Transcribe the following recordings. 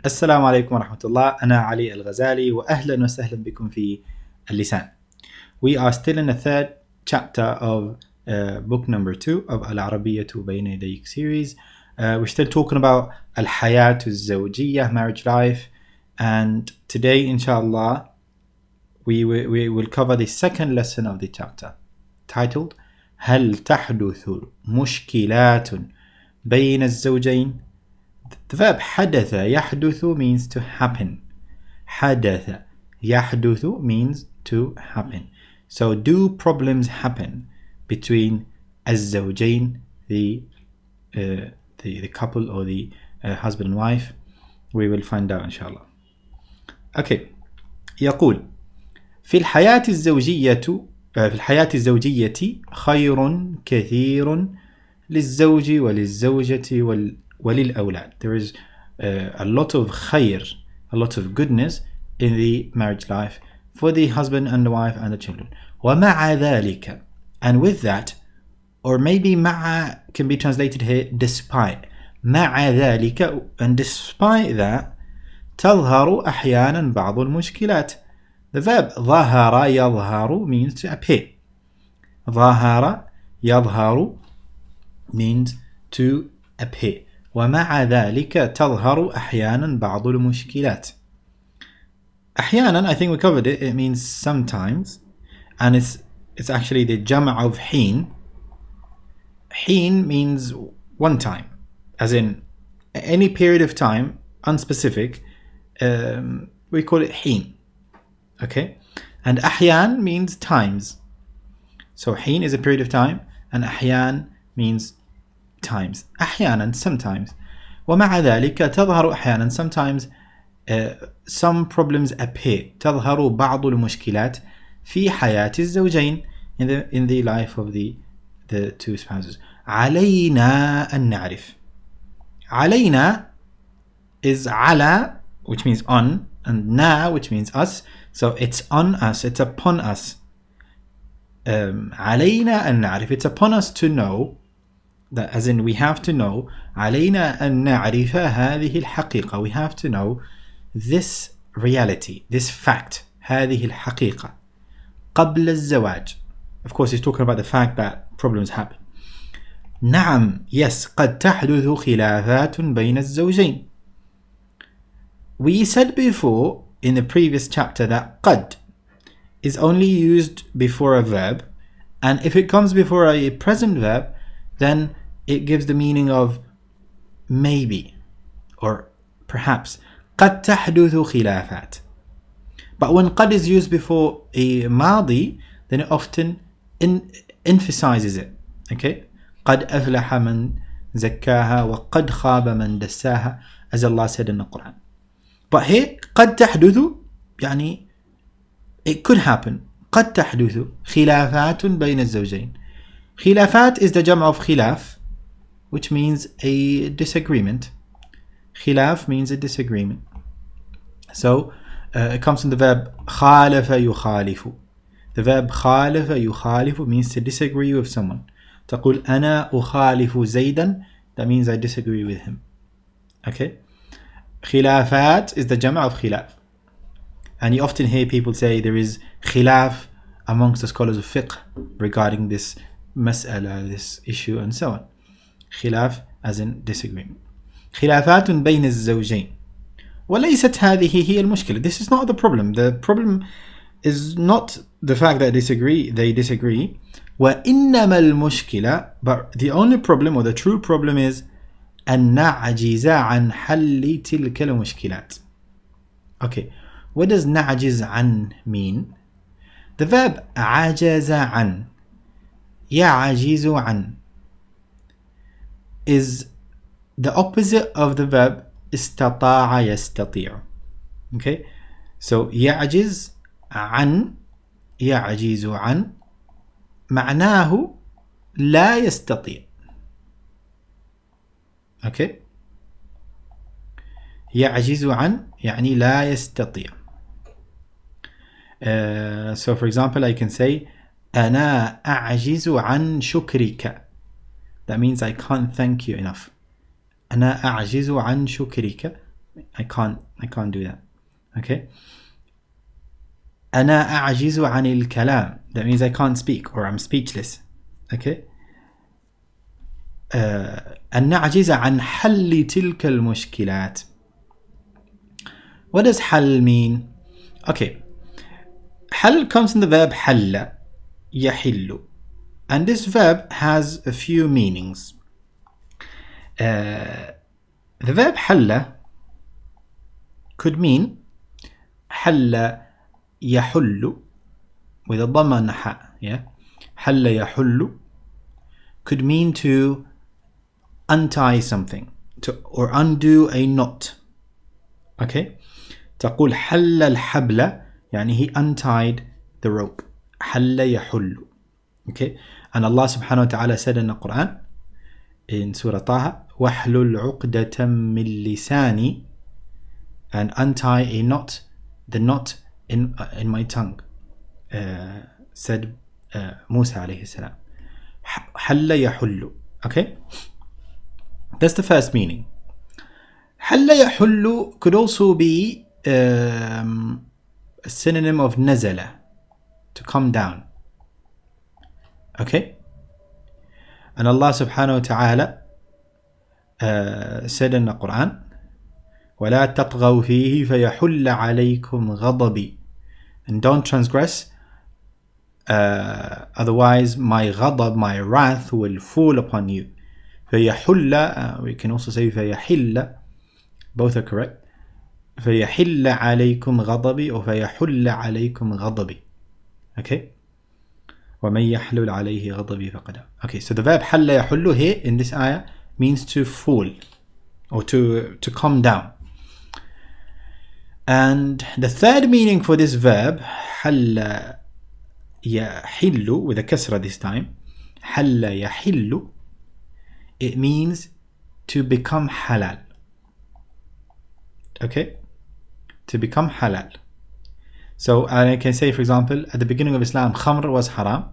السلام عليكم ورحمة الله. أنا علي الغزالي وأهلا وسهلا بكم في اللسان. We are still in the third chapter of book number 2 of العربية بين يديك series. We're still talking about الحياة الزوجية, marriage life, and today inshaAllah we will cover the second lesson of the chapter titled هل تحدث مشكلات بين الزوجين. The verb حدث يحدث means to happen. حدث يحدث means to happen. So do problems happen between الزوجين, the couple or the husband and wife? We will find out inshaAllah. Okay. يقول في الحياة الزوجية خير كثير للزوج وللزوجة وللأولاد. There is a lot of خير, a lot of goodness in the marriage life for the husband and the wife and the children. ومع ذلك, and with that, or maybe مع can be translated here despite. مع ذلك, and despite that, تظهر أحيانا بعض المشكلات. The verb ظهر يظهر means to appear. ظهر يظهر means to appear. ومع ذلك تظهر أحيانا بعض المشكلات. أحيانا, I think we covered it, it means sometimes, and it's actually the jama' of حين. حين means one time, as in any period of time, unspecific, we call it حين. Okay, and أحيان means times. So حين is a period of time, and أحيان means times. أحيانا, sometimes. ومع ذلك تظهر أحيانا, sometimes some problems appear. تظهر بعض المشكلات في حياة الزوجين, in the life of the two spouses. علينا أن نعرف. علينا is على, which means on, and na, which means us. So it's on us, it's upon us. علينا أن نعرف, it's upon us to know, that as in we have to know. علينا أن نعرف هذه الحقيقة, we have to know this reality, this fact, هذه الحقيقة قبل الزواج. Of course he's talking about the fact that problems happen. نعم, yes, قد تحدث خلافات بين الزوجين. We said before in the previous chapter that قد is only used before a verb, and if it comes before a present verb, then it gives the meaning of maybe or perhaps. قد تحدث خلافات. But when قد is used before a ماضي, then it often emphasizes it. Okay? قد أفلح من زكاها وقد خاب من دساها, as Allah said in the Quran. But here قد تحدث يعني it could happen. قد تحدث خلافات بين الزوجين. خلافات is the jam' of خلاف, which means a disagreement. خلاف means a disagreement. So it comes from the verb خالف يخالف. The verb خالف يخالف means to disagree with someone. تقول أنا أخالف زيدا, that means I disagree with him. Okay? خلافات is the jama' of خلاف. And you often hear people say there is khilaf amongst the scholars of fiqh regarding this mas'ala, this issue, and so on. Khilaf as in disagreement. خلافات بين الزوجين. وليست هذه هي المشكلة. This is not the problem. The problem is not the fact that they disagree. وإنما المشكلة, but the only problem or the true problem is أن نعجز عن حل تلك المشكلات. Okay. What does نعجز عن mean? The verb عجز عن, يعجز عن, is the opposite of the verb استطاع يستطيع. Okay? So يعجز عن, يعجز عن, معناه لا يستطيع. Okay? يعجز عن يعني لا يستطيع. So for example I can say أنا أعجز عن شكرك. That means I can't thank you enough. أنا أعجز عن شكرك. I can't do that. Okay. أنا أعجز عن الكلام. That means I can't speak or I'm speechless. Okay. أن نعجز عن حل تلك المشكلات. What does حل mean? Okay. حل comes from the verb حل يحل. And this verb has a few meanings. The verb حل could mean حل يحل with a ضمة النحاء. Yeah? حل يحل could mean to untie something or undo a knot. Okay? تقول حل الحبل يعني he untied the rope. حل يحل. Okay? And Allah subhanahu wa ta'ala said in the Quran in Surah Taha وَاحْلُلْ عُقْدَةً مِّن لِسَانِي, and untie a knot, the knot in my tongue, said Musa alayhi salam. حل يحل. Okay? That's the first meaning. حل يحل could also be a synonym of نزل, to come down. Okay? And Allah subhanahu wa ta'ala said in the Quran وَلَا تَطْغَوْا فِيهِ فَيَحُلَّ عَلَيْكُمْ غَضَبِي, and don't transgress, otherwise my ghadab, my wrath will fall upon you. فَيَحُلَّ, we can also say فَيَحِلَّ, both are correct. فَيَحِلَّ عَلَيْكُمْ غَضَبِي or فَيَحُلَّ عَلَيْكُمْ غَضَبِي. Okay? وَمَنْ يَحْلُلْ عَلَيْهِ غَضَبِي فَقَدَ. Okay, so the verb حَلَّ يَحُلُّ here in this ayah means to fall or to come down. And the third meaning for this verb حَلَّ يَحِلُّ with a kasra this time, حَلَّ يَحِلُّ, it means to become halal. Okay? To become halal. So I can say, for example, at the beginning of Islam, khamr was haram,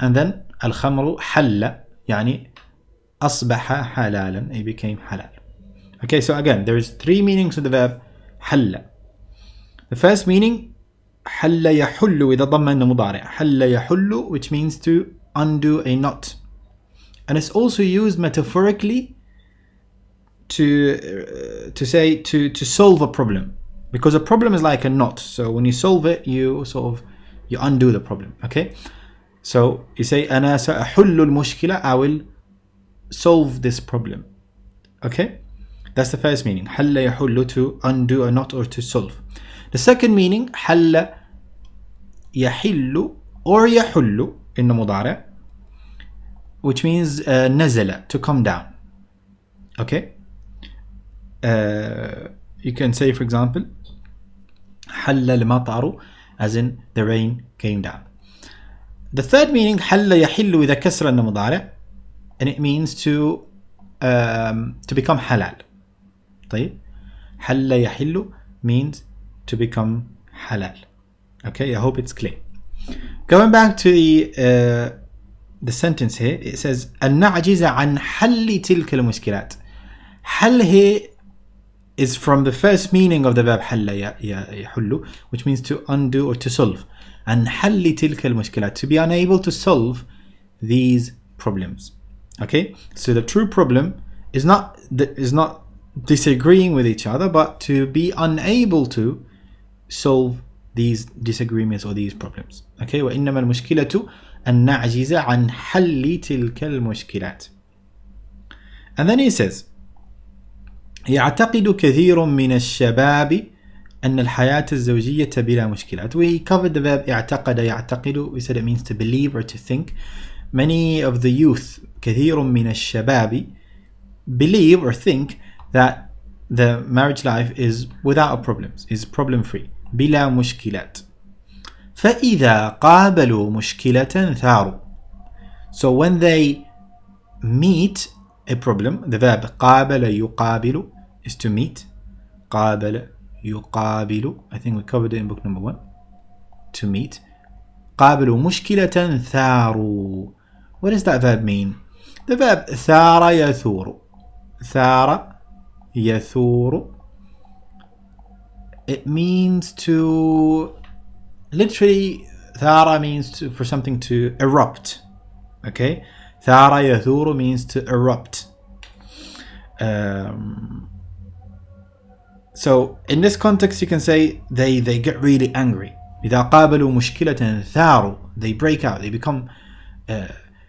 and then al-khamru halla, yani asbaha halalan, it became halal. Okay, so again, there is three meanings of the verb halla. The first meaning, halla yahullu with a dhamma in the mudari', halla yahullu, which means to undo a knot. And it's also used metaphorically to say to solve a problem. Because a problem is like a knot. So when you solve it, you undo the problem. Okay? So you say, أنا سأحل المشكلة, I will solve this problem. Okay? That's the first meaning. حل يحل, to undo a knot or to solve. The second meaning, حل يحل or يحل in the مضارع, which means نزل, to come down. Okay? You can say, for example, حل المطر, as in the rain came down. The third meaning, حل يحل with a كسر in the مضارع, and it means to become halal. طيب, حل يحل means to become halal. Okay, I hope it's clear. Going back to the sentence here, it says أن نعجز عن حل تلك المشكلات. حل here is from the first meaning of the verb حل يحل, which means to undo or to solve. And حل تلك المشكلات, to be unable to solve these problems. Okay, so the true problem is not disagreeing with each other, but to be unable to solve these disagreements or these problems. Okay, وإنما المشكلة أن نعجز عن حل تلك المشكلات. And then he says, يعتقد كثير من الشباب أن الحياة الزوجية بلا مشكلات. We covered the verb اعتقد يعتقد. We said it means to believe or to think. Many of the youth, كثير من الشباب, believe or think that the marriage life is without problems, is problem free. بلا مشكلات. فإذا قابلوا مشكلة ثاروا. So when they meet a problem, the verb قابل يقابل is to meet. قابل يقابل, I think we covered it in book number 1. To meet. قابلوا مشكلة ثاروا. What does that verb mean? The verb ثار يثور. ثار يثور it means to, literally, ثار means for something to erupt. Okay, ثار يثور means to erupt. So in this context you can say they get really angry. إذا قابلوا مشكلة ثاروا, they break out, they become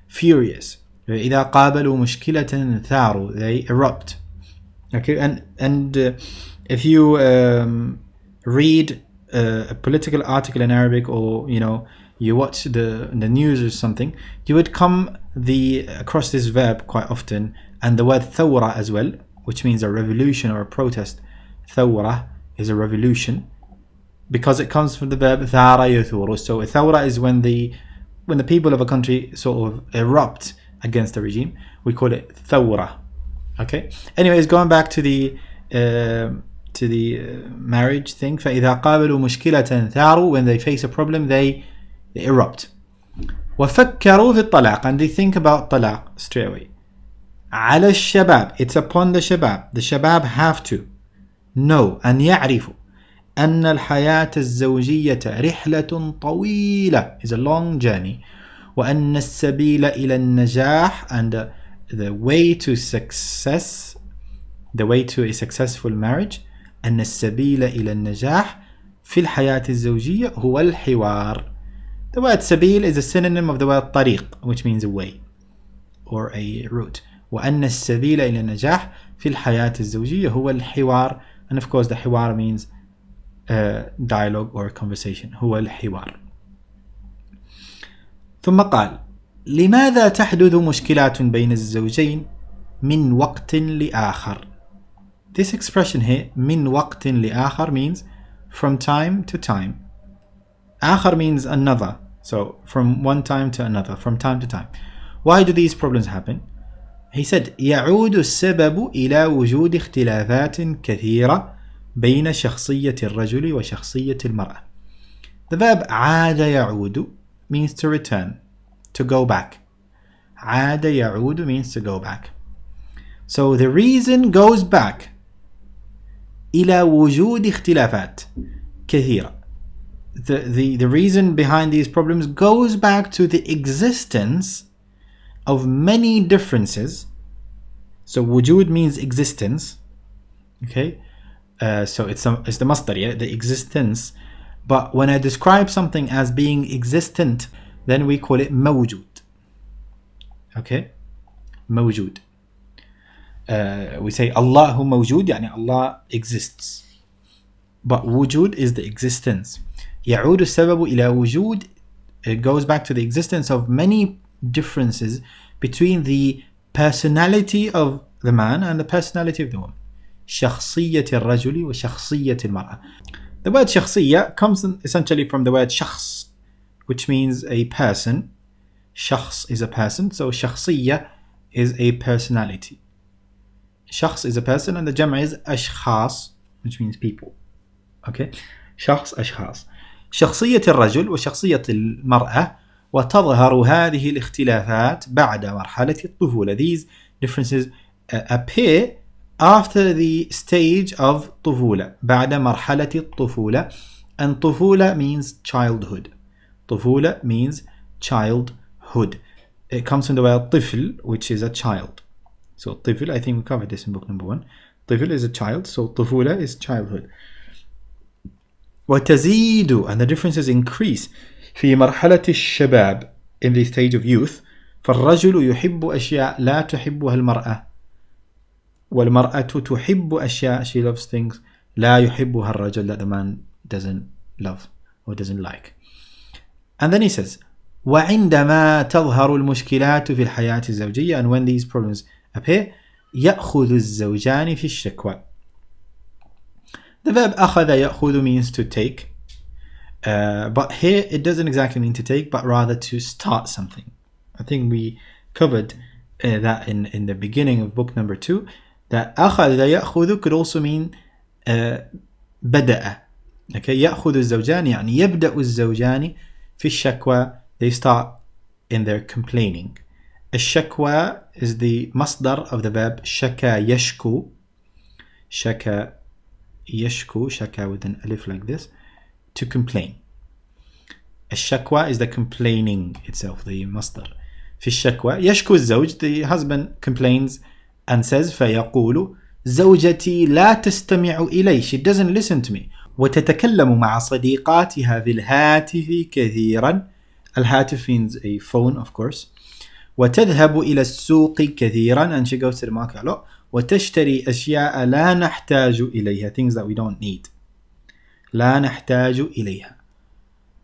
furious. إذا قابلوا مشكلة ثاروا, they erupt. Okay, and if you read a political article in Arabic, or you watch the news or something, you would come across this verb quite often, and the word thawra as well, which means a revolution or a protest. Thawra is a revolution because it comes from the verb thara yathuru. So a thawra is when the people of a country sort of erupt against the regime. We call it thawra. Okay. Anyways, going back to the marriage thing. فإذا قابلوا مشكلة ثاروا, when they face a problem they erupt. وفكروا في الطلاق, and they think about طلاق straight away. على الشباب, it's upon the shabab. The shabab have to know أن يعرفوا أن الحياة الزوجية رحلة طويلة, is a long journey. وأن السبيل إلى النجاح, and the way to success, the way to a successful marriage, أن السبيل إلى النجاح في الحياة الزوجية هو الحوار. The word سبيل is a synonym of the word طريق, which means a way or a route. وأن السبيل إلى النجاح في الحياة الزوجية هو الحوار. And of course the حوار means dialogue or conversation. هو الحوار. ثم قال لماذا تحدث مشكلات بين الزوجين من وقت لآخر. This expression here, من وقت لآخر, means from time to time. آخر means another, so from one time to another, from time to time. Why do these problems happen? He said يعود السبب إلى وجود اختلافات كثيرة بين شخصية الرجل وشخصية المرأة. The verb عاد يعود means to return, to go back. عاد يعود means to go back. So the reason goes back إلى وجود اختلافات كثيرة. The reason behind these problems goes back to the existence of many differences. So وجود means existence. Okay, so it's the masdar, yeah, the existence. But when I describe something as being existent, then we call it موجود. Okay, موجود. We say Allah موجود, يعني Allah exists. But wujud is the existence. يعود السبب إلى وجود, it goes back to the existence of many differences between the personality of the man and the personality of the woman. شخصية الرجل وشخصية المرأة. The word شخصية comes essentially from the word شخص, which means a person. شخص is a person, so شخصية is a personality. شخص is a person, and the جمع is أشخاص, which means people. Okay, شخص أشخاص. شخصية الرجل وشخصية المرأة, وتظهر هذه الاختلافات بعد مرحلة الطفولة. These differences appear after the stage of طفولة, بعد مرحلة الطفولة. And طفولة means childhood. طفولة means childhood. It comes from the word طفل, which is a child. So طفل, I think we covered this in book number 1. طفل is a child, so طفولة is childhood. وتزيد, and the differences increase في مرحلة الشباب, in the stage of youth. فالرجل يحب أشياء لا تحبها المرأة, والمرأة تحب أشياء, she loves things, لا يحبها الرجل, that the man doesn't love or doesn't like. And then he says وعندما تظهر المشكلات في الحياة الزوجية, and when these problems appear, يأخذ الزوجان في الشكوى. The verb أخذ يأخذ means to take, but here it doesn't exactly mean to take, but rather to start something. I think we covered that in the beginning of book number 2, that أخذ يأخذ could also mean بدأ. Okay, يأخذ الزوجان يعني يبدأ الزوجان في الشكوى, they start in their complaining. الشكوى is the masdar of the verb شكا يشكو. شكا يشكو, shaka with an alif like this, to complain. الشكوى is the complaining itself, the مصدر. في الشكوى يشكو الزوج, the husband complains and says, فيقول زوجتي لا تستمع إلي, she doesn't listen to me. وتتكلم مع صديقاتها في الهاتف كثيرا, الهاتف means a phone of course. وتذهب إلى السوق كثيرا, and she goes to the market a lot. وتشتري أشياء لا نحتاج إليها, things that we don't need, لا نحتاج إليها.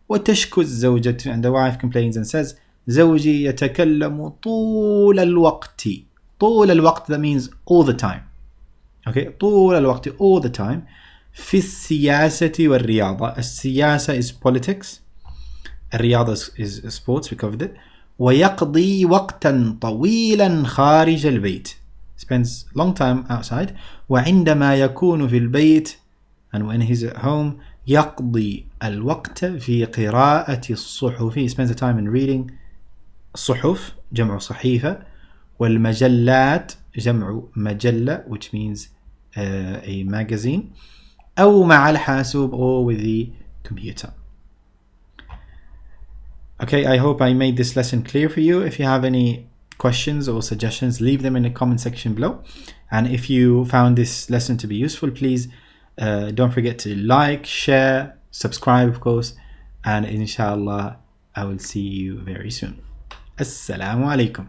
وتشكو الزوجة, and the wife complains and says, زوجي يتكلم طول الوقت. طول الوقت, that means all the time. Okay, طول الوقت, all the time. في السياسة والرياضة. السياسة is politics, الرياضة is sports, we covered it. ويقضي وقتا طويلا خارج البيت, spends long time outside. وعندما يكون في البيت, and when he's at home, يقضي الوقت في قراءة الصحف, he spends the time in reading الصحف, جمع صحيفة, والمجلات, جمع مجلة, which means a magazine, أو مع الحاسوب, or with the computer. Okay, I hope I made this lesson clear for you. If you have any questions or suggestions, leave them in the comment section below. And if you found this lesson to be useful, please don't forget to like, share, subscribe of course, and inshallah I will see you very soon. Assalamu alaikum.